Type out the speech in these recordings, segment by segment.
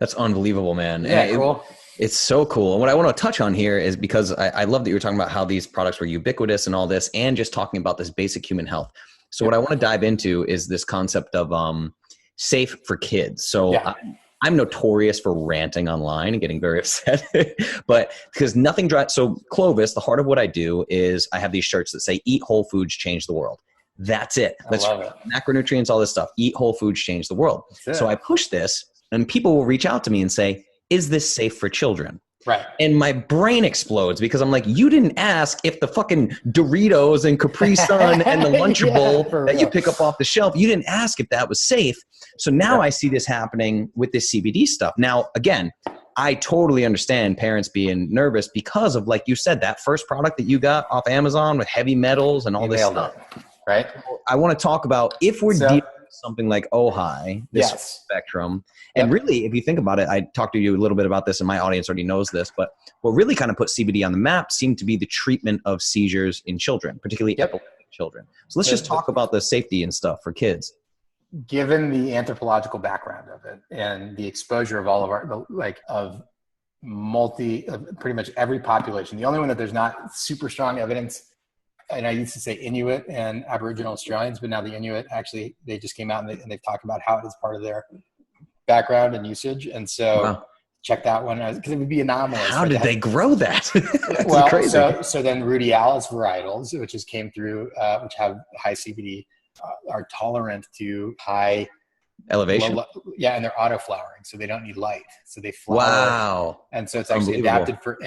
That's unbelievable, man. Yeah, And cool. it's so cool. And what I want to touch on here is because I love that you were talking about how these products were ubiquitous and all this, and just talking about this basic human health. So what I want to dive into is this concept of safe for kids. So I'm notorious for ranting online and getting very upset, but because nothing drives. So Clovis, the heart of what I do is I have these shirts that say "Eat whole foods, change the world." That's it. That's I love it. Macronutrients, all this stuff. Eat whole foods, change the world. So I push this, and people will reach out to me and say, "Is this safe for children?" Right. And my brain explodes because I'm like, you didn't ask if the fucking Doritos and Capri Sun and the Lunchable that you pick up off the shelf, you didn't ask if that was safe. So now I see this happening with this CBD stuff. Now, again, I totally understand parents being nervous because of, like you said, that first product that you got off Amazon with heavy metals and all this stuff. Right. I want to talk about if we're dealing with something like Ojai, this spectrum. And really, if you think about it, I talked to you a little bit about this, and my audience already knows this, but what really kind of put CBD on the map seemed to be the treatment of seizures in children, particularly epileptic children. So let's just talk about the safety and stuff for kids. Given the anthropological background of it and the exposure of all of our, pretty much every population, the only one that there's not super strong evidence, and I used to say Inuit and Aboriginal Australians, but now the Inuit actually, they just came out and they've talked about how it is part of their background and usage. And so check that one out, because it would be anomalous. How did they grow that? Well, crazy. So then Rudialis varietals, which just came through, which have high CBD, are tolerant to high elevation. And they're auto flowering, so they don't need light. So they flower. Wow. And so it's actually adapted for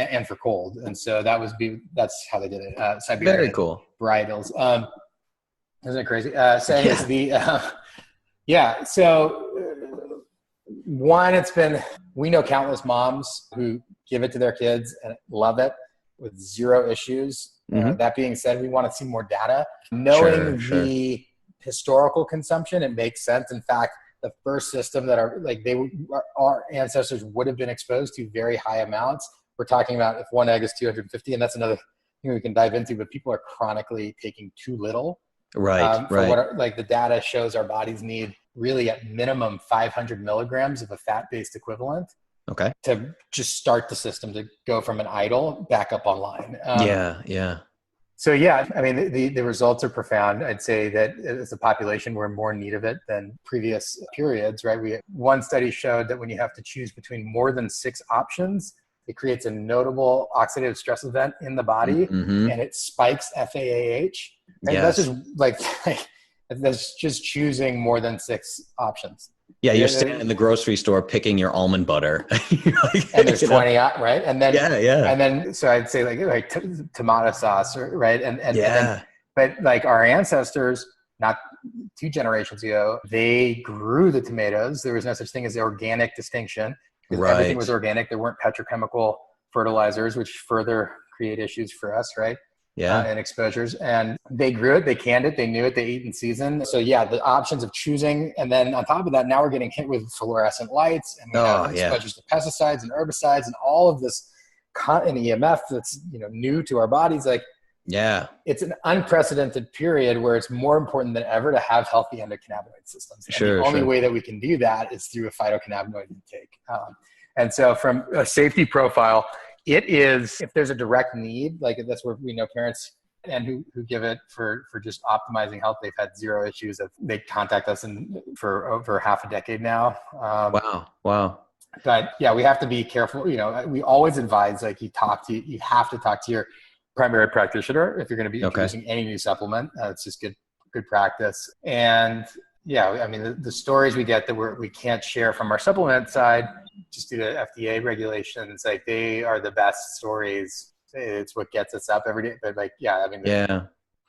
cold. And so that's how they did it. Siberian very cool varietals. Isn't it crazy? So one, we know countless moms who give it to their kids and love it with zero issues. That being said, we want to see more data. Knowing the historical consumption, it makes sense. In fact, the first system that our ancestors would have been exposed to very high amounts. We're talking about if one egg is 250, and that's another thing we can dive into, but people are chronically taking too little. Right. The data shows our bodies need really at minimum 500 milligrams of a fat-based equivalent. Okay. To just start the system to go from an idle back up online. So I mean, the results are profound. I'd say that as a population, we're more in need of it than previous periods, right? One study showed that when you have to choose between more than 6 options, it creates a notable oxidative stress event in the body, and it spikes FAAH. And that's just that's just choosing more than 6 options. Yeah, you're standing in the grocery store picking your almond butter. And there's 20, right? And then, and then, so I'd say like tomato sauce, right? But like our ancestors, not 2 generations ago, they grew the tomatoes. There was no such thing as organic distinction. Everything was organic. There weren't petrochemical fertilizers, which further create issues for us, right? And exposures. And they grew it, they canned it, they knew it, they ate in season. So the options of choosing, and then on top of that, now we're getting hit with fluorescent lights, and we have exposures to pesticides and herbicides and all of this and EMF that's new to our bodies. It's an unprecedented period where it's more important than ever to have healthy endocannabinoid systems. And the only way that we can do that is through a phytocannabinoid intake. And so from a safety profile, it is, if there's a direct need, like that's where we know parents and who give it for just optimizing health, they've had zero issues. They contact us for over half a decade now. Wow. But we have to be careful. We always advise, you have to talk to your primary practitioner if you're going to be introducing any new supplement. It's just good practice. And I mean, the stories we get that we can't share from our supplement side, just due to FDA regulations, they are the best stories. It's what gets us up every day. But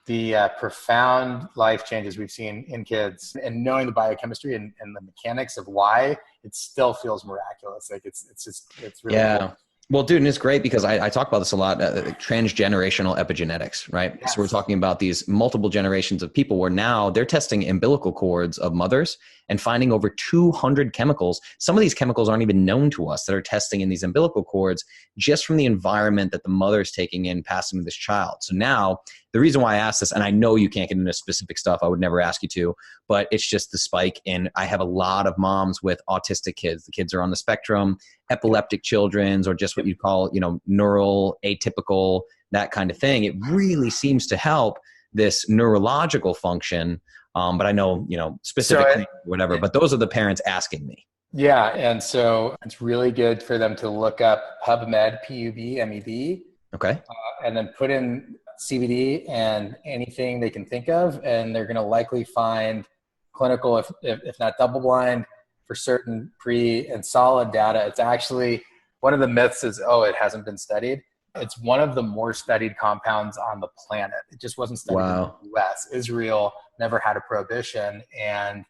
the profound life changes we've seen in kids, and knowing the biochemistry and the mechanics of why, it still feels miraculous. It's really cool. Well, dude, and it's great because I talk about this a lot, transgenerational epigenetics, right? Yes. So we're talking about these multiple generations of people where now they're testing umbilical cords of mothers and finding over 200 chemicals. Some of these chemicals aren't even known to us that are testing in these umbilical cords just from the environment that the mother's taking in, passing to this child. So now the reason why I asked this, and I know you can't get into specific stuff, I would never ask you to, but it's just the spike. And I have a lot of moms with autistic kids. The kids are on the spectrum, epileptic children's, or just what you call, neural, atypical, that kind of thing. It really seems to help this neurological function. But I know, specifically whatever, but those are the parents asking me. Yeah. And so it's really good for them to look up PubMed, PubMed. Okay. And then put in CBD and anything they can think of. And they're going to likely find clinical, if not double blind, for certain pre and solid data. It's actually, one of the myths is, it hasn't been studied. It's one of the more studied compounds on the planet. It just wasn't studied in the US. Israel never had a prohibition, and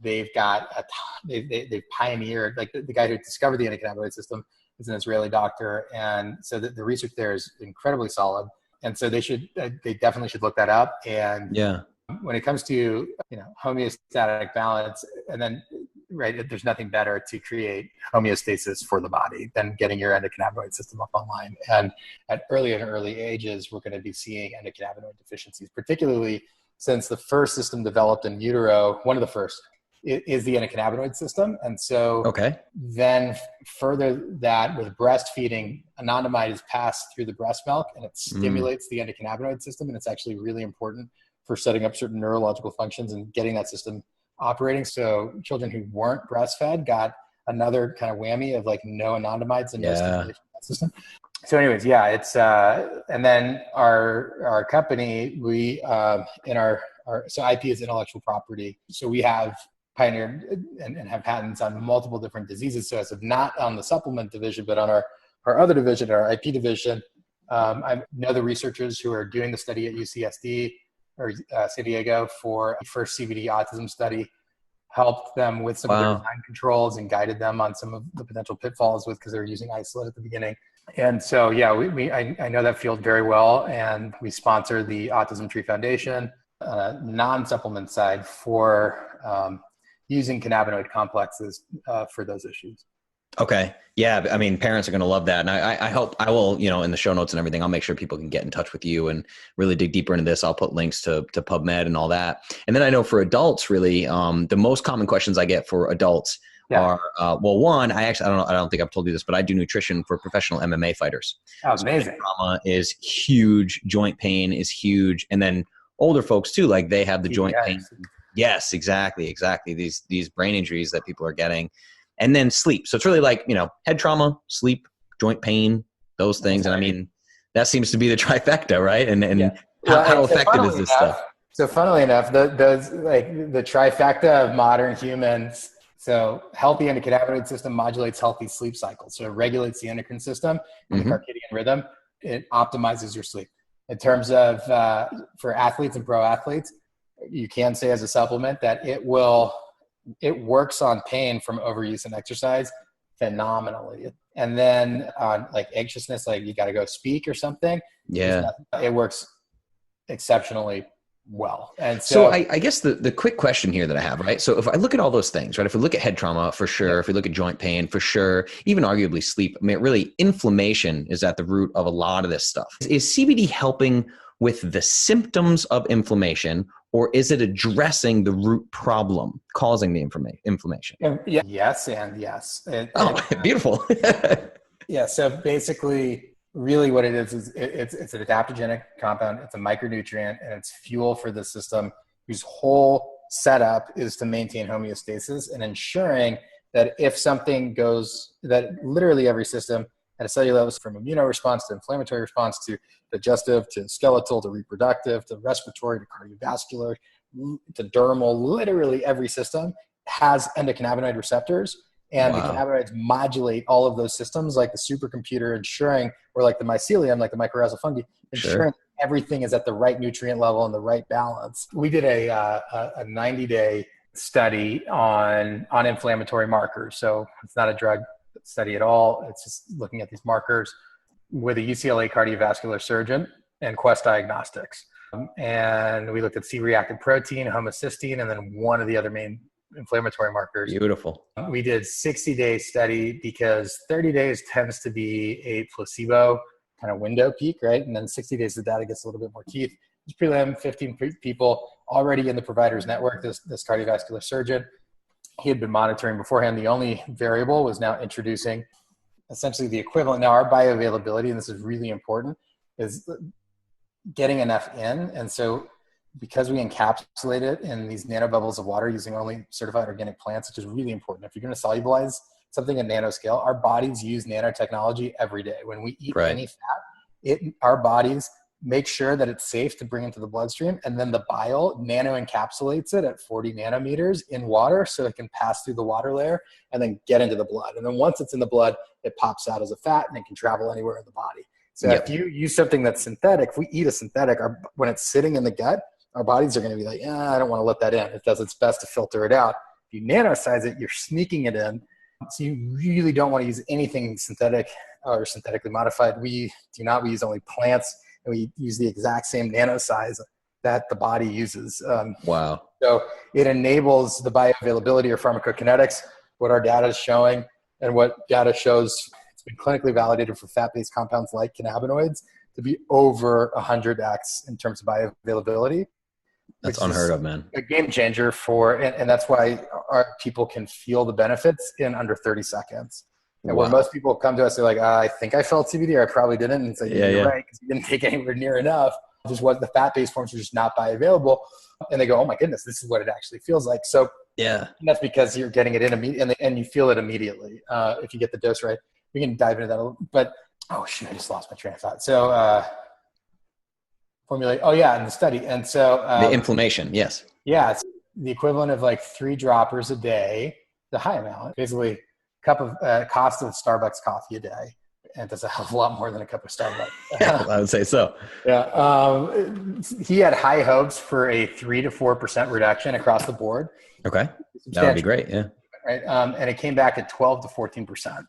they've got they've pioneered, like the guy who discovered the endocannabinoid system is an Israeli doctor. And so the research there is incredibly solid. And so they definitely should look that up. And when it comes to, homeostatic balance, and then, right, there's nothing better to create homeostasis for the body than getting your endocannabinoid system up online. And at early ages, we're going to be seeing endocannabinoid deficiencies, particularly since the first system developed in utero, one of the first, is the endocannabinoid system. And so then further that with breastfeeding, anandamide is passed through the breast milk and it stimulates the endocannabinoid system. And it's actually really important for setting up certain neurological functions and getting that system operating. So children who weren't breastfed got another kind of whammy of like no anandamides and no stimulation of that system. So anyways, it's, and then our company, we, so IP is intellectual property. So we have pioneered and have patents on multiple different diseases. So as of not on the supplement division, but on our other division, our IP division, I know the researchers who are doing the study at UCSD or San Diego for the first CBD autism study, helped them with some of their design controls and guided them on some of the potential pitfalls because they were using isolate at the beginning. And so, I know that field very well, and we sponsor the Autism Tree Foundation, non-supplement side for using cannabinoid complexes for those issues. Okay. Yeah. I mean, parents are going to love that. And I hope I will, in the show notes and everything, I'll make sure people can get in touch with you and really dig deeper into this. I'll put links to PubMed and all that. And then I know for adults, really, the most common questions I get for adults are, one, I don't think I've told you this, but I do nutrition for professional MMA fighters. Oh, amazing. So trauma is huge. Joint pain is huge. And then older folks too, like they have the joint pain. Yes, exactly. These brain injuries that people are getting. And then sleep. So it's really like, head trauma, sleep, joint pain, those things. And I mean, that seems to be the trifecta, right? And how effective is this stuff? So funnily enough, those like the trifecta of modern humans. So healthy endocannabinoid system modulates healthy sleep cycles. So it regulates the endocrine system and the circadian rhythm. It optimizes your sleep. In terms of for athletes and pro athletes, you can say as a supplement that it works on pain from overuse and exercise phenomenally. And then on like anxiousness, like you got to go speak or something. It works exceptionally well. And so I guess the quick question here that I have, right? So if I look at all those things, right? If we look at head trauma for sure, if we look at joint pain for sure, even arguably sleep, I mean, really inflammation is at the root of a lot of this stuff. Is CBD helping with the symptoms of inflammation, or is it addressing the root problem causing the inflammation? Yes and yes. Beautiful. So basically, really what it is it's an adaptogenic compound. It's a micronutrient, and it's fuel for the system whose whole setup is to maintain homeostasis and ensuring that if something goes, that literally every system at a cellular level, from immunoresponse to inflammatory response to digestive to skeletal to reproductive to respiratory to cardiovascular to dermal, literally every system has endocannabinoid receptors. And the cannabinoids modulate all of those systems like the supercomputer, ensuring, or like the mycelium, like the mycorrhizal fungi, ensuring everything is at the right nutrient level and the right balance. We did a 90-day study on inflammatory markers. So it's not a drug study at all. It's just looking at these markers with a UCLA cardiovascular surgeon and Quest Diagnostics. And we looked at C-reactive protein, homocysteine, and then one of the other main inflammatory markers. Beautiful. We did 60-day study because 30 days tends to be a placebo kind of window peak, right? And then 60 days, the data gets a little bit more teeth. It's prelim, 15 people already in the providers network, this cardiovascular surgeon. He had been monitoring beforehand. The only variable was now introducing essentially the equivalent. Now our bioavailability, and this is really important, is getting enough in. And so because we encapsulate it in these nanobubbles of water using only certified organic plants, which is really important. If you're going to solubilize something at nanoscale, our bodies use nanotechnology every day. When we eat any fat, our bodies make sure that it's safe to bring into the bloodstream, and then the bile nano-encapsulates it at 40 nanometers in water so it can pass through the water layer and then get into the blood. And then once it's in the blood, it pops out as a fat and it can travel anywhere in the body. So if you use something that's synthetic, if we eat a synthetic, when it's sitting in the gut, our bodies are going to be like, I don't want to let that in. It does its best to filter it out. If you nanosize it, you're sneaking it in. So you really don't want to use anything synthetic or synthetically modified. We use only plants, and we use the exact same nano size that the body uses. Wow. So it enables the bioavailability or pharmacokinetics, what our data is showing, and what data shows it's been clinically validated for fat-based compounds like cannabinoids to be over 100x in terms of bioavailability. That's unheard of, man. A game changer and that's why our people can feel the benefits in under 30 seconds. And where most people come to us, they're like, I think I felt CBD, or I probably didn't. And say, you're right, because you didn't take anywhere near enough. Just what the fat-based forms are just not bioavailable. And they go, oh my goodness, this is what it actually feels like. So and that's because you're getting it in immediately, and you feel it immediately if you get the dose right. We can dive into that a little, but I just lost my train of thought. So formulate. In the study. And so the inflammation, yes. Yeah, it's the equivalent of like 3 droppers a day, the high amount, basically cup of cost of Starbucks coffee a day. And that's a hell of a lot more than a cup of Starbucks. I would say so. He had high hopes for a 3 to 4% reduction across the board. Okay. That would be great. Yeah. Right. And it came back at 12 to 14%.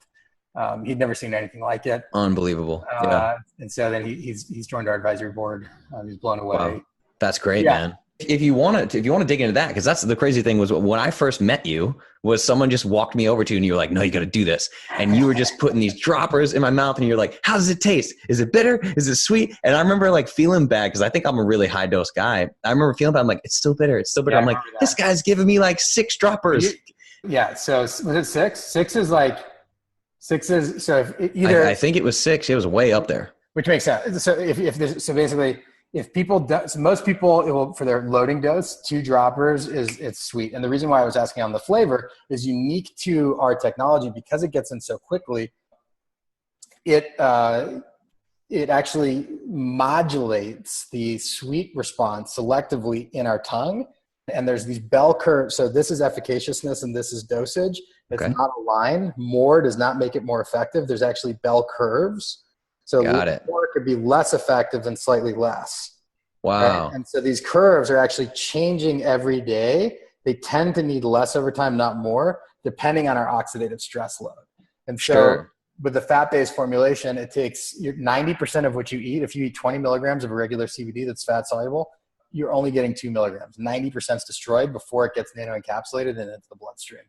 He'd never seen anything like it. Unbelievable. And so then he's joined our advisory board. He's blown away. Wow. That's great, man. If you want to dig into that, because that's the crazy thing was when I first met you, was someone just walked me over to you and you were like, no, you got to do this. And you were just putting these droppers in my mouth and you're like, how does it taste? Is it bitter? Is it sweet? And I remember like feeling bad because I think I'm a really high dose guy. I remember feeling bad. I'm like, it's still bitter. It's still bitter. I'm like, this guy's giving me like 6 droppers. So was it 6? 6 is like, 6 is, so if either. I think it was 6. It was way up there. Which makes sense. So basically, if people most people, it will, for their loading dose, 2 droppers it's sweet. And the reason why I was asking on the flavor is unique to our technology because it gets in so quickly. It actually modulates the sweet response selectively in our tongue. And there's these bell curves. So this is efficaciousness and this is dosage. It's not a line. More does not make it more effective. There's actually bell curves. So more could be less effective than slightly less. Wow. Right? And so these curves are actually changing every day. They tend to need less over time, not more, depending on our oxidative stress load. And so with the fat-based formulation, it takes 90% of what you eat. If you eat 20 milligrams of a regular CBD that's fat soluble, you're only getting 2 milligrams. 90% is destroyed before it gets nano-encapsulated and into the bloodstream.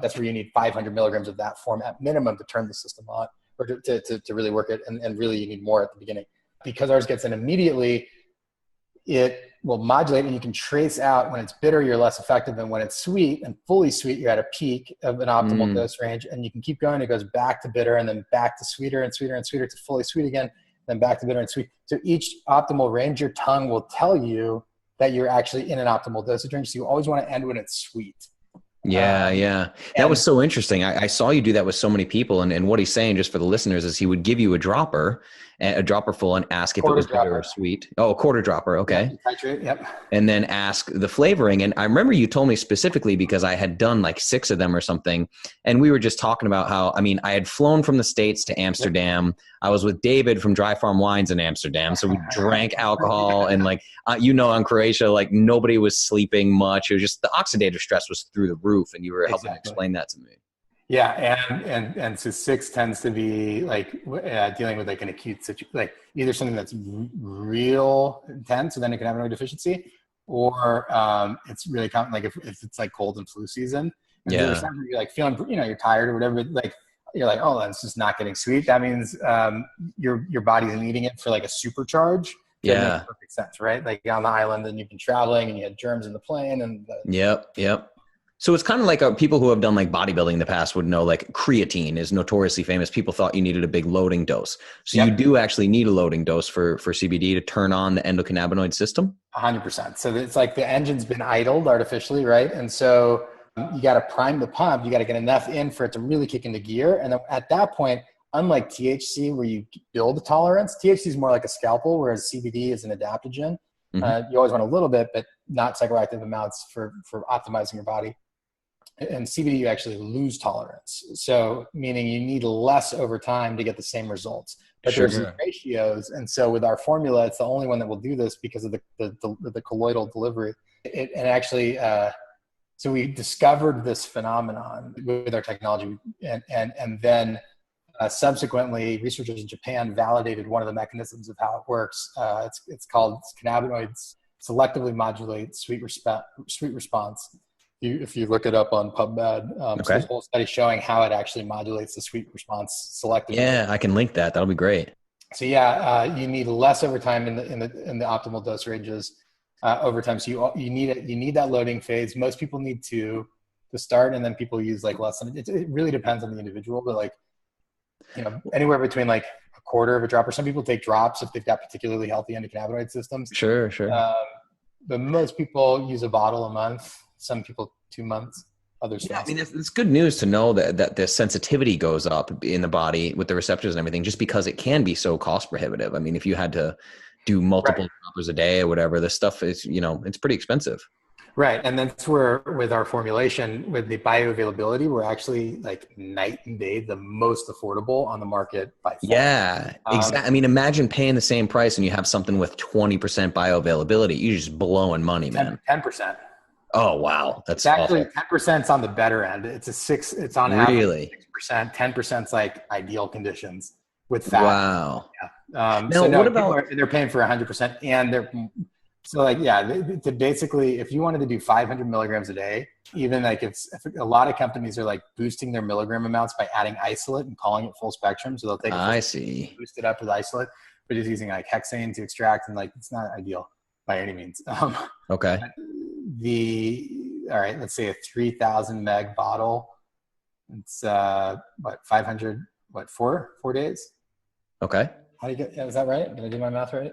That's where you need 500 milligrams of that form at minimum to turn the system on, or to really work it. And really you need more at the beginning. Because ours gets in immediately, it will modulate, and you can trace out when it's bitter, you're less effective, and when it's sweet and fully sweet, you're at a peak of an optimal dose range, and you can keep going. It goes back to bitter and then back to sweeter and sweeter and sweeter to fully sweet again, then back to bitter and sweet. So each optimal range, your tongue will tell you that you're actually in an optimal dosage range. So you always want to end when it's sweet. That was so interesting. I saw you do that with so many people, and what he's saying, just for the listeners, is he would give you a dropper full and ask if it was bitter or sweet. Oh, a quarter dropper. Okay. Yep. And then ask the flavoring. And I remember you told me specifically because I had done like 6 of them or something. And we were just talking about how, I had flown from the States to Amsterdam. Yep. I was with David from Dry Farm Wines in Amsterdam. So we drank alcohol and in Croatia, like nobody was sleeping much. It was just the oxidative stress was through the roof, and you were helping explain that to me. Yeah, and so 6 tends to be like dealing with like an acute situation, like either something that's real intense with endocannabinoid deficiency, or it's really common, like if it's like cold and flu season. And there's times where you're like feeling, you're tired or whatever, like you're like, oh, it's just not getting sweet. That means your body's needing it for like a supercharge. That makes perfect sense, right? Like you're on the island and you've been traveling and you had germs in the plane and Yep. So it's kind of like people who have done like bodybuilding in the past would know, like creatine is notoriously famous. People thought you needed a big loading dose. So you do actually need a loading dose for CBD to turn on the endocannabinoid system? 100%. So it's like the engine's been idled artificially, right? And so you got to prime the pump. You got to get enough in for it to really kick into gear. And then at that point, unlike THC where you build a tolerance, THC is more like a scalpel, whereas CBD is an adaptogen. You always want a little bit, but not psychoactive amounts for optimizing your body. And CBD, you actually lose tolerance. So meaning you need less over time to get the same results. But there's these ratios. And so with our formula, it's the only one that will do this because of the colloidal delivery. So we discovered this phenomenon with our technology. And then subsequently, researchers in Japan validated one of the mechanisms of how it works. It's called cannabinoids selectively modulate sweet response. If you look it up on PubMed, so there's a whole study showing how it actually modulates the sweet response selectively. Yeah, I can link that. That'll be great. So you need less over time in the optimal dose ranges over time. So you need that loading phase. Most people need to start, and then people use like less than. It really depends on the individual, but like anywhere between like a quarter of a drop, or some people take drops if they've got particularly healthy endocannabinoid systems. Sure. But most people use a bottle a month. Some people 2 months, others. Yeah, I mean, it's good news to know that the sensitivity goes up in the body with the receptors and everything, just because it can be so cost prohibitive. I mean, if you had to do multiple droppers a day or whatever, this stuff is, it's pretty expensive. Right. And that's where with our formulation, with the bioavailability, we're actually like night and day the most affordable on the market by far. Yeah, exactly. I mean, imagine paying the same price and you have something with 20% bioavailability. You're just blowing money, man. 10%. Oh, wow. That's actually awful. 10% on the better end. It's on average 6%. 10% is like ideal conditions with fat. Wow. Yeah. What about they're paying for 100%, and to basically, if you wanted to do 500 milligrams a day, even like if a lot of companies are like boosting their milligram amounts by adding isolate and calling it full spectrum. So they'll take boost it up with isolate, but just using like hexane to extract, and like it's not ideal by any means. Okay. Let's say a 3,000 meg bottle. It's 500, 4 days. Okay. How do you get? Is that right? Did I do my math right?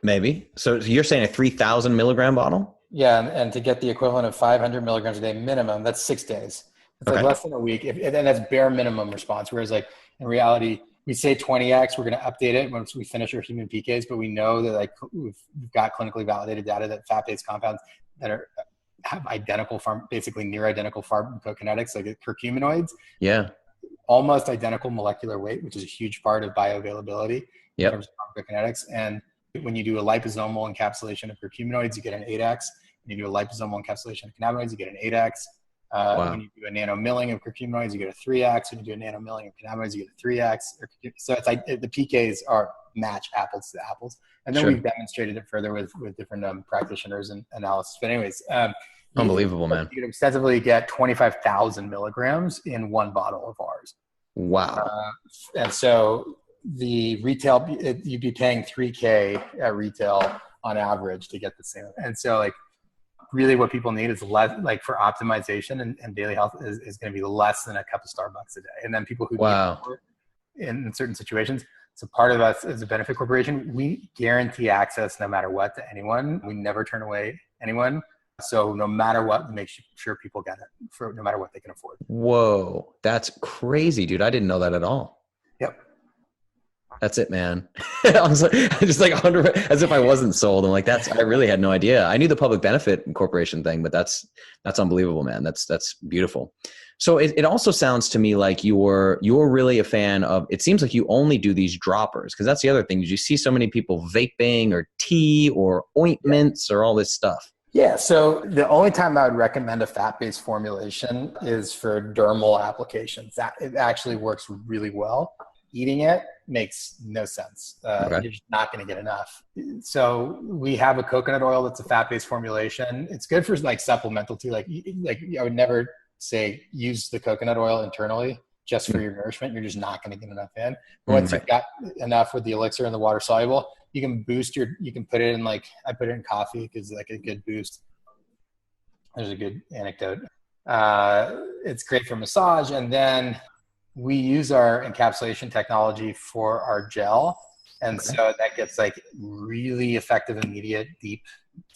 Maybe. So you're saying a 3,000 milligram bottle? Yeah, and to get the equivalent of 500 milligrams a day minimum, that's 6 days. It's like less than a week, and that's bare minimum response. Whereas like in reality, we say 20x, we're going to update it once we finish our human PKs, but we know that like we've got clinically validated data that fat-based compounds that have basically near identical pharmacokinetics, like curcuminoids. Yeah. Almost identical molecular weight, which is a huge part of bioavailability in terms of pharmacokinetics. And when you do a liposomal encapsulation of curcuminoids, you get an 8x. When you do a liposomal encapsulation of cannabinoids, you get an 8x. When you do a nanomilling of curcuminoids, you get a 3x. When you do a nanomilling of cannabinoids, you get a 3x. So it's like the PKs are match apples to apples. And then we've demonstrated it further with different practitioners and analysis. But anyways, unbelievable, man. You can extensively get 25,000 milligrams in one bottle of ours. Wow. And so the retail, you'd be paying $3,000 at retail on average to get the same. And so like, really what people need is less, like for optimization and daily health is going to be less than a cup of Starbucks a day. And then people who need in certain situations. So part of us as a benefit corporation, we guarantee access no matter what to anyone. We never turn away anyone. So no matter what, we make sure people get it for no matter what they can afford. Whoa, that's crazy, dude. I didn't know that at all. Yep. That's it, man. I was just like 100, as if I wasn't sold. I'm like, I really had no idea. I knew the public benefit corporation thing, but that's unbelievable, man. That's beautiful. So it also sounds to me like you're really a fan of, it seems like you only do these droppers, because that's the other thing. You see so many people vaping or tea or ointments or all this stuff. Yeah, so the only time I would recommend a fat-based formulation is for dermal applications. That it actually works really well. Eating it makes no sense. Okay. You're just not going to get enough. So we have a coconut oil that's a fat-based formulation. It's good for like supplemental too. Like I would never say use the coconut oil internally just for your nourishment. You're just not going to get enough in. But once you've got enough with the elixir and the water soluble, you can boost you can put it in, like I put it in coffee because like a good boost. There's a good anecdote. It's great for massage. And then we use our encapsulation technology for our gel. And so that gets like really effective, immediate,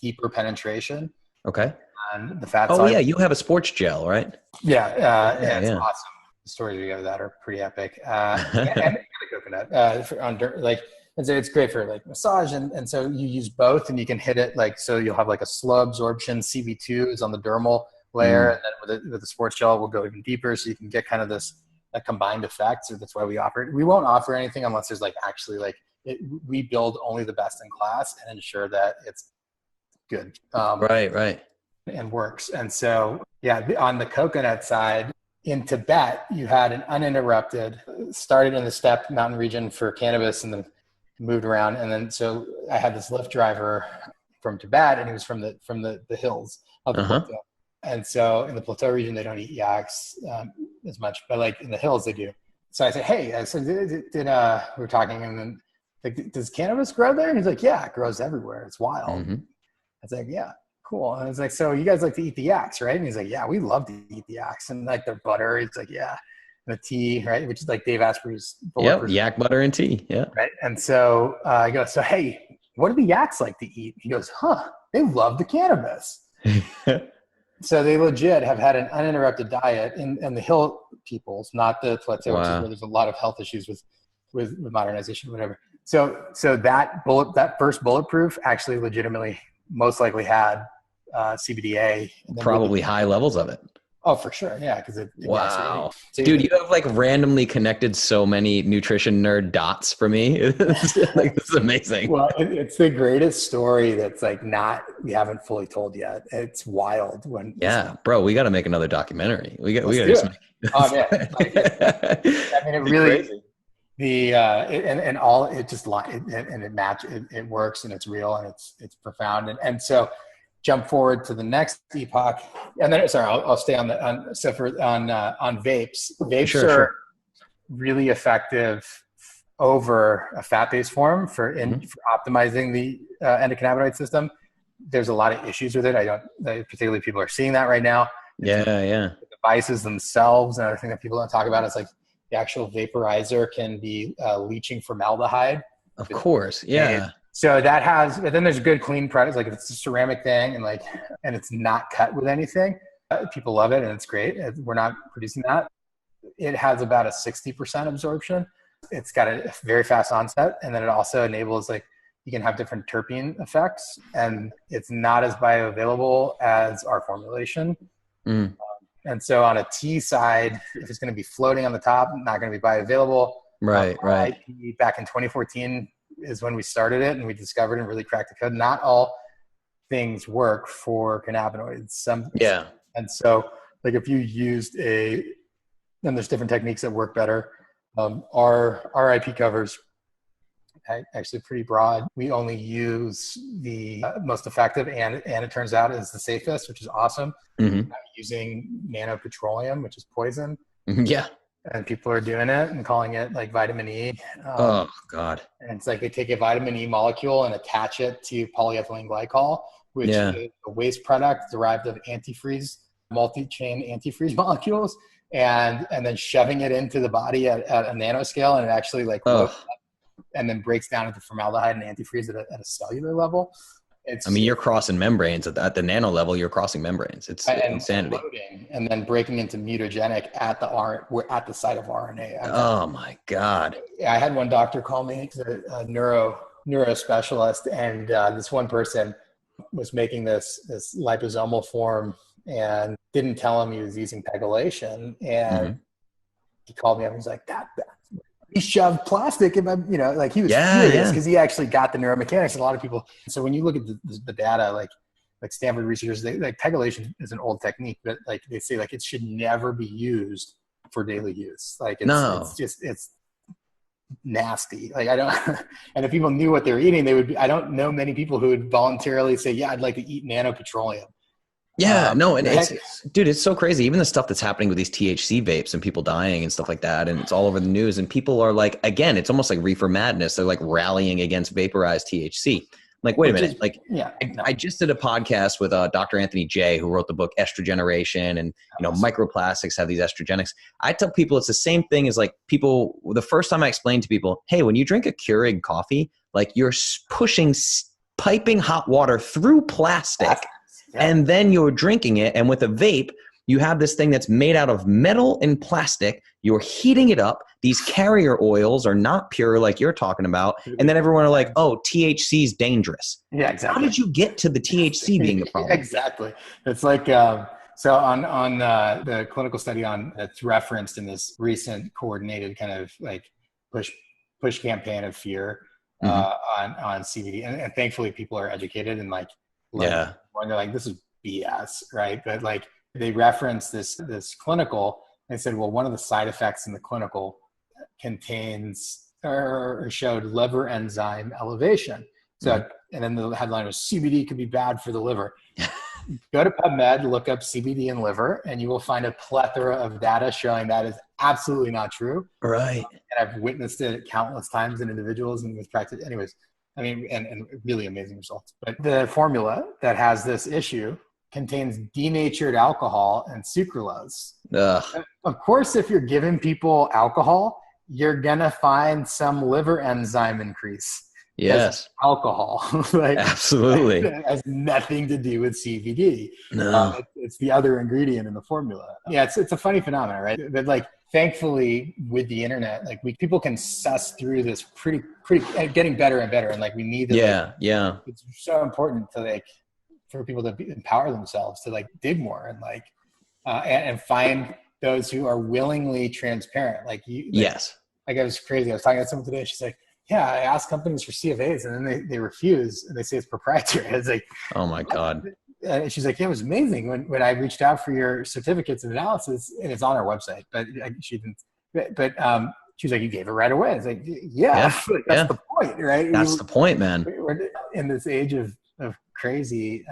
deeper penetration. Okay. On the fat side. side. Yeah. You have a sports gel, right? Yeah. It's awesome. The stories we have that are pretty epic. And the coconut and so it's great for like massage. And so you use both and you can hit it like, so you'll have like a slow absorption. CB2 is on the dermal layer. And then with the sports gel, we'll go even deeper. So you can get kind of a combined effect. So that's why we offer it. We won't offer anything unless there's like actually like we build only the best in class and ensure that it's good. Right. And works. And so, on the coconut side, in Tibet, you had an uninterrupted, started in the steppe mountain region for cannabis and then moved around. And then, so I had this Lyft driver from Tibet and he was from the hills of the plateau. And so in the plateau region, they don't eat yaks as much, but like in the hills they do. So I said, hey, we were talking and then like, does cannabis grow there? And he's like, yeah, it grows everywhere. It's wild. I was like, yeah. Cool. And I was like, so you guys like to eat the yaks, right? And he's like, yeah, we love to eat the yaks and like their butter. He's like, yeah. And the tea, right? Which is like Dave Asprey's. Yep, yak butter and tea. Yeah. Right. And so I go, so hey, what do the yaks like to eat? He goes, they love the cannabis. So they legit have had an uninterrupted diet in the hill peoples, not the plateau, which is where there's a lot of health issues with modernization, whatever. So that first bulletproof actually legitimately most likely had CBDA. Probably high levels of it. Oh, for sure. Yeah. Because wow. Dude, you have like randomly connected so many nutrition nerd dots for me. Like, this is amazing. Well, it's the greatest story that's like we haven't fully told yet. It's wild when. Yeah, bro, we got to make another documentary. We got to just make. Oh man. I mean, it really, crazy. It works and it's real and it's profound. And so jump forward to the next epoch. And then, I'll stay on vapes. Vapes are really effective over a fat-based form for optimizing the endocannabinoid system. There's a lot of issues with it. Particularly people are seeing that right now. The devices themselves, another thing that people don't talk about is like the actual vaporizer can be leaching formaldehyde. Of course, yeah. So but then there's good clean products, like if it's a ceramic thing and it's not cut with anything, people love it and it's great. We're not producing that. It has about a 60% absorption. It's got a very fast onset, and then it also enables like you can have different terpene effects, and it's not as bioavailable as our formulation. And so on a tea side, if it's going to be floating on the top, not going to be bioavailable. Right. IP back in 2014 is when we started it and we discovered and really cracked the code. Not all things work for cannabinoids. And so like if you used and there's different techniques that work better. Our IP covers actually pretty broad. We only use the most effective and it turns out is the safest, which is awesome. I'm using nanopetroleum, which is poison. Yeah. And people are doing it and calling it like vitamin E. Oh God. And it's like they take a vitamin E molecule and attach it to polyethylene glycol, which is a waste product derived of antifreeze, multi-chain antifreeze molecules, and then shoving it into the body at a nanoscale, and it actually like and then breaks down into formaldehyde and antifreeze at a cellular level. You're crossing membranes at the nano level. You're crossing membranes. It's insanity. And then breaking into mutagenic at the site of RNA. Oh my God! I had one doctor call me, a neuro specialist, and this one person was making this liposomal form and didn't tell him he was using pegylation, and he called me up and was like, that he shoved plastic in my, like he was furious because he actually got the neuromechanics. And a lot of people. So when you look at the data, like like Stanford researchers, like pegylation is an old technique, but like they say like it should never be used for daily use. Like it's nasty. Like I don't, and if people knew what they were eating, I don't know many people who would voluntarily say, yeah, I'd like to eat nano petroleum. Yeah, no, and dude, it's so crazy. Even the stuff that's happening with these THC vapes and people dying and stuff like that, and it's all over the news. And people are like, again, it's almost like reefer madness. They're like rallying against vaporized THC. Like, wait a minute. I just did a podcast with Dr. Anthony J, who wrote the book Estrogeneration, and microplastics have these estrogenics. I tell people it's the same thing as like people. The first time I explained to people, hey, when you drink a Keurig coffee, like you're pushing piping hot water through plastic. Yeah. And then you're drinking it. And with a vape, you have this thing that's made out of metal and plastic. You're heating it up. These carrier oils are not pure like you're talking about. And then everyone are like, oh, THC is dangerous. Yeah, exactly. How did you get to the THC being the problem? Exactly. It's like, so on the clinical study that's referenced in this recent coordinated kind of like push campaign of fear on CBD. And thankfully people are educated and like, when they're like, this is BS, right? But like they referenced this clinical, they said, well, one of the side effects in the clinical contains or showed liver enzyme elevation. So, and then the headline was CBD could be bad for the liver. Go to PubMed, look up CBD and liver, and you will find a plethora of data showing that is absolutely not true. Right. And I've witnessed it countless times in individuals and with practice. Anyways, I mean, and really amazing results. But the formula that has this issue contains denatured alcohol and sucralose. Ugh. Of course, if you're giving people alcohol, you're going to find some liver enzyme increase. Yes. Alcohol. Like, absolutely. It has nothing to do with CBD. No. It's the other ingredient in the formula. Yeah, it's a funny phenomenon, right? But like, thankfully, with the internet, like people can suss through this pretty, getting better and better. And like, we need to, it's so important to like, for people to empower themselves to like dig more and like, and find those who are willingly transparent. Like yes. Like I was crazy. I was talking to someone today. She's like, yeah, I asked companies for CFAs and then they refuse and they say it's proprietary. It's like, oh my God. And she's like, yeah, it was amazing when I reached out for your certificates and analysis, and it's on our website, but she didn't, but she was like, you gave it right away. It's like, that's the point, right? That's the point, man. We're in this age of crazy.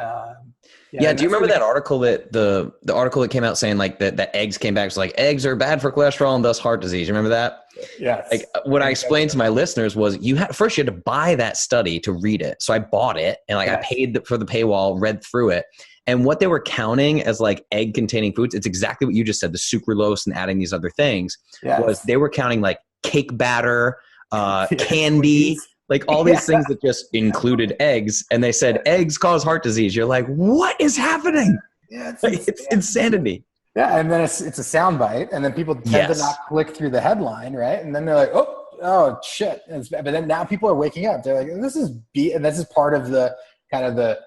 Do you remember that article that the article that came out saying like that eggs came back, it was like eggs are bad for cholesterol and thus heart disease. You remember that? Yes. Like what I explained to my listeners was you had to buy that study to read it. So I bought it and like I paid for the paywall, read through it. And what they were counting as like egg containing foods, it's exactly what you just said, the sucralose and adding these other things, was they were counting like cake batter, candy, like all these things that just included eggs. And they said eggs cause heart disease. You're like, what is happening? Yeah, it's insanity. Yeah, and then it's a soundbite, and then people tend to not click through the headline, right? And then they're like, oh shit! But then now people are waking up. They're like, and this is part of the kind of the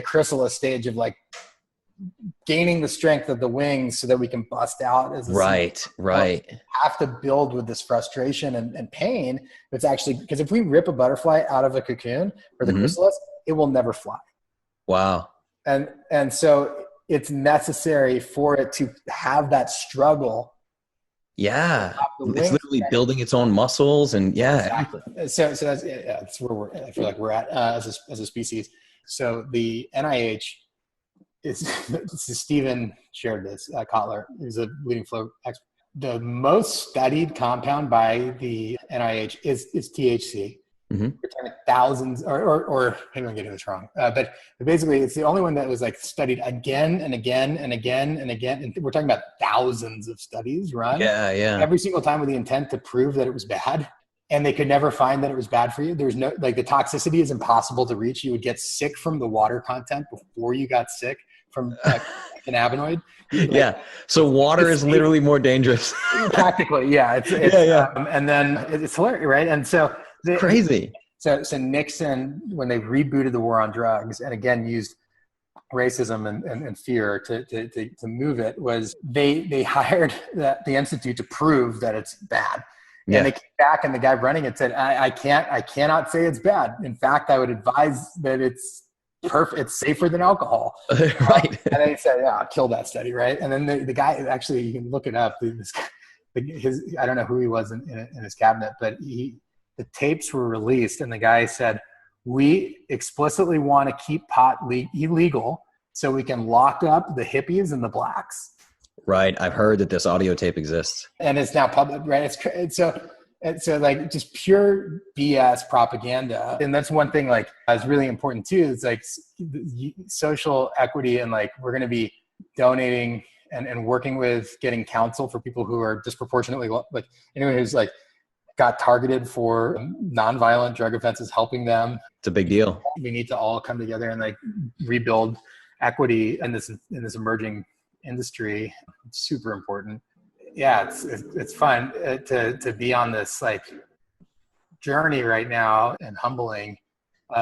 chrysalis stage of like gaining the strength of the wings so that we can bust out. Right. Have to build with this frustration and pain. It's actually because if we rip a butterfly out of a cocoon or the chrysalis, it will never fly. Wow. And so it's necessary for it to have that struggle. Yeah. It's literally building its own muscles and Exactly. So that's where I feel like we're at as a species. So the NIH Stephen shared this, Kotler, who's a leading flow expert. The most studied compound by the NIH is THC. We're talking thousands, or maybe I'm getting this wrong, but basically it's the only one that was like studied again and again and again and again. And we're talking about thousands of studies run. Every single time with the intent to prove that it was bad. And they could never find that it was bad for you. There's no, like the toxicity is impossible to reach. You would get sick from the water content before you got sick from cannabinoid. So water is literally more dangerous. Practically, It's and then it's hilarious, right? And so crazy. So Nixon, when they rebooted the war on drugs, and again used racism and fear to move it, was they hired the institute to prove that it's bad. And they came back, and the guy running it said, I cannot say it's bad. In fact, I would advise that it's perfect. It's safer than alcohol. Right. And they said, yeah, I'll kill that study. Right. And then the guy, actually, you can look it up. I don't know who he was in his cabinet, but the tapes were released, and the guy said, we explicitly want to keep pot illegal so we can lock up the hippies and the blacks. Right. I've heard that this audio tape exists. And it's now public, right? So like just pure BS propaganda. And that's one thing like is really important too. It's like social equity, and like we're going to be donating and working with getting counsel for people who are disproportionately, like anyone who's like got targeted for nonviolent drug offenses, helping them. It's a big deal. We need to all come together and like rebuild equity in this emerging industry. It's super important. Yeah, it's fun to be on this like journey right now, and humbling.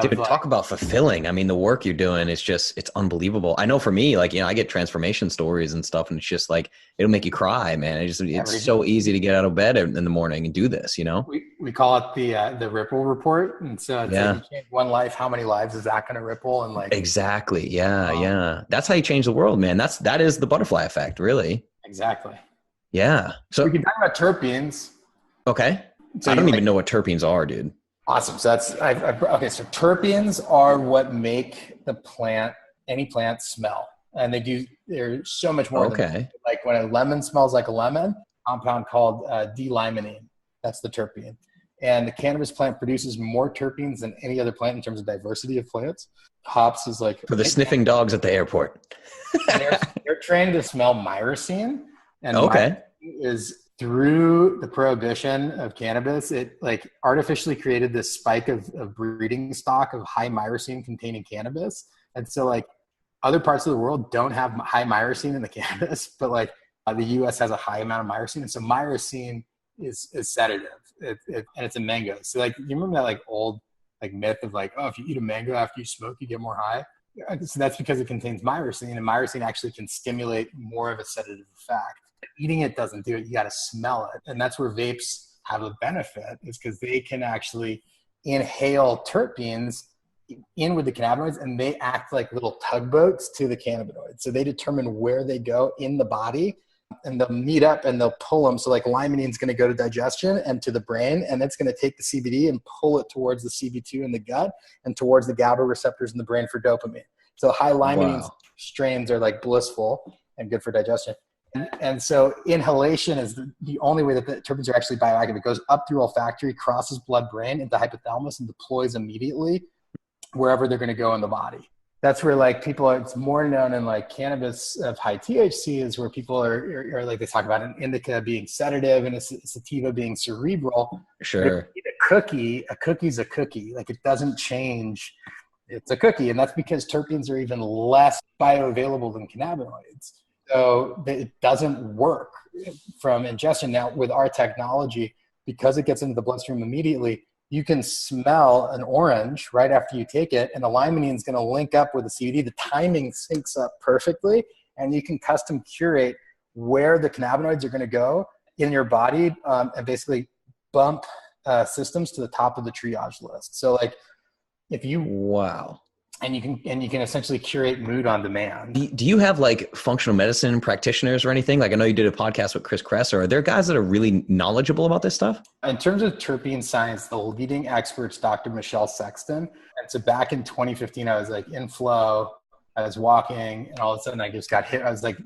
Dude, talk about fulfilling. I mean, the work you're doing is just, it's unbelievable. I know for me, like, I get transformation stories and stuff, and it's just like, it'll make you cry, man. It's so easy to get out of bed in the morning and do this, We call it the ripple report. And so it's like, you change one life, how many lives is that going to ripple? And like, exactly. Yeah. That's how you change the world, man. That is the butterfly effect, really. Exactly. Yeah. So we can talk about terpenes. Okay. So I don't even know what terpenes are, dude. Awesome. So okay. So terpenes are what make any plant smell, and they're so much more. Okay. Like when a lemon smells like a lemon, compound called D-limonene. That's the terpene. And the cannabis plant produces more terpenes than any other plant in terms of diversity of plants. Hops is like for the sniffing dogs at the airport. they're trained to smell myrcene, and okay, is through the prohibition of cannabis, it like artificially created this spike of breeding stock of high myrcene containing cannabis. And so like other parts of the world don't have high myrcene in the cannabis, but like the US has a high amount of myrcene. And so myrcene is sedative, and it's in mangoes. So like, you remember that like old like myth of like, oh, if you eat a mango after you smoke, you get more high. So that's because it contains myrcene, and myrcene actually can stimulate more of a sedative effect. Eating it doesn't do it. You got to smell it. And that's where vapes have a benefit, is because they can actually inhale terpenes in with the cannabinoids, and they act like little tugboats to the cannabinoids. So they determine where they go in the body, and they'll meet up and they'll pull them. So like limonene is going to go to digestion and to the brain, and it's going to take the CBD and pull it towards the CB2 in the gut and towards the GABA receptors in the brain for dopamine. So high limonene strains are like blissful and good for digestion. And so inhalation is the only way that the terpenes are actually bioactive. It goes up through olfactory, crosses blood-brain into hypothalamus, and deploys immediately wherever they're going to go in the body. That's where like it's more known in like cannabis of high THC is where people are like, they talk about an indica being sedative and a sativa being cerebral. Sure. A cookie's a cookie. Like it doesn't change. It's a cookie. And that's because terpenes are even less bioavailable than cannabinoids. So it doesn't work from ingestion. Now with our technology, because it gets into the bloodstream immediately, you can smell an orange right after you take it, and the limonene is going to link up with the CBD. The timing syncs up perfectly, and you can custom curate where the cannabinoids are going to go in your body, and basically bump systems to the top of the triage list. So like if you And you can essentially curate mood on demand. Do you have like functional medicine practitioners or anything? Like I know you did a podcast with Chris Kresser. Are there guys that are really knowledgeable about this stuff? In terms of terpene science, the leading expert's Dr. Michelle Sexton. And so back in 2015, I was like in flow, I was walking, and all of a sudden I just got hit. I was like,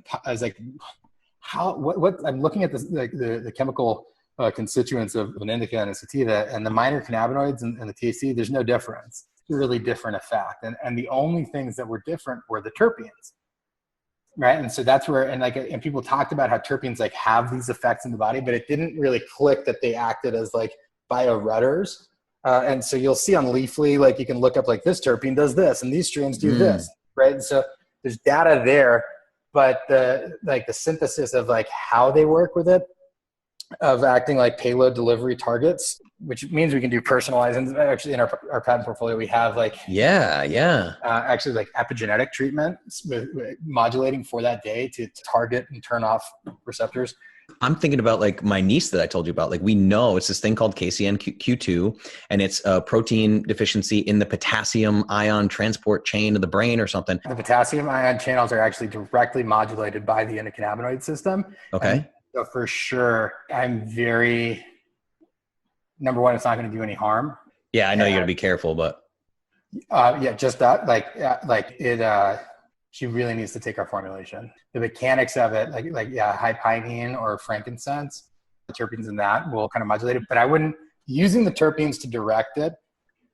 what I'm looking at this, like the chemical constituents of an indica and a sativa, and the minor cannabinoids and the THC, there's no difference. Really different effect, and the only things that were different were the terpenes, right? And so that's where, and people talked about how terpenes like have these effects in the body, but it didn't really click that they acted as like biorudders. And so you'll see on Leafly, like you can look up like this terpene does this, and these strains do this, right? And so there's data there, but the synthesis of like how they work with it, of acting like payload delivery targets, which means we can do personalized. And actually in our patent portfolio, we have like, actually like epigenetic treatment with modulating for that day to target and turn off receptors. I'm thinking about like my niece that I told you about. Like we know it's this thing called KCNQ2, and it's a protein deficiency in the potassium ion transport chain of the brain or something. The potassium ion channels are actually directly modulated by the endocannabinoid system. Okay. And so for sure, number one, it's not going to do any harm. Yeah, I know you got to be careful, but. Just that, she really needs to take our formulation. The mechanics of it, high pinene or frankincense, the terpenes in that will kind of modulate it. But I wouldn't, using the terpenes to direct it,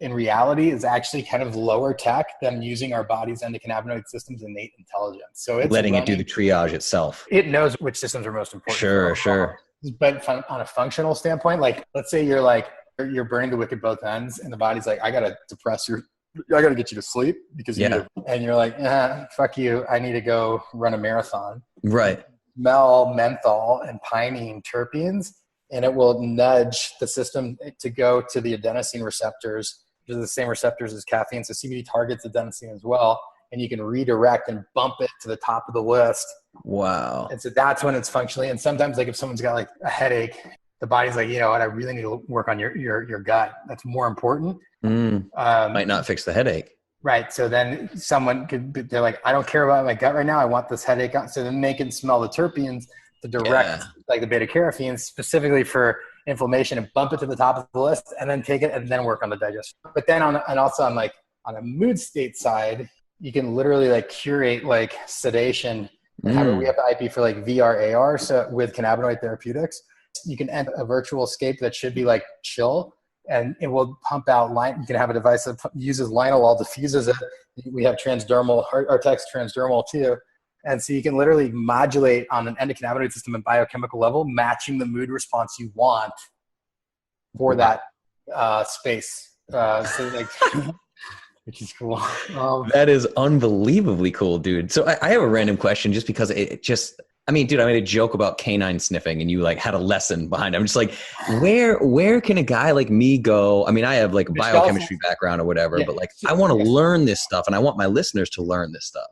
in reality, is actually kind of lower tech than using our body's endocannabinoid system's innate intelligence. So it's letting it do the triage itself. It knows which systems are most important. Sure. But on a functional standpoint, like let's say you're burning the wick at both ends, and the body's like, I got to get you to sleep because and you're like, fuck you. I need to go run a marathon. Right. Smell menthol and pinene terpenes, and it will nudge the system to go to the adenosine receptors, which are the same receptors as caffeine. So CBD targets adenosine as well, and you can redirect and bump it to the top of the list. Wow. And so that's when it's functionally. And sometimes, like if someone's got like a headache, the body's like, you know what, I really need to work on your gut. That's more important. Might not fix the headache. Right. So then they're like, I don't care about my gut right now. I want this headache on. So then they can smell the terpenes to direct like the beta carotenes specifically for inflammation and bump it to the top of the list and then take it and then work on the digestion. But then on a mood state side, you can literally like curate like sedation. We have the IP for like VRAR. So with cannabinoid therapeutics, you can end a virtual escape that should be like chill, and it will pump out you can have a device that uses linalool, diffuses it. We have transdermal, our text transdermal too. And so you can literally modulate on an endocannabinoid system and biochemical level, matching the mood response you want for that space. Which is cool. That is unbelievably cool, dude. So I have a random question just because I made a joke about canine sniffing and you like had a lesson behind it. I'm just like, where can a guy like me go? I mean, I have like a biochemistry background or whatever, but like I want to learn this stuff and I want my listeners to learn this stuff.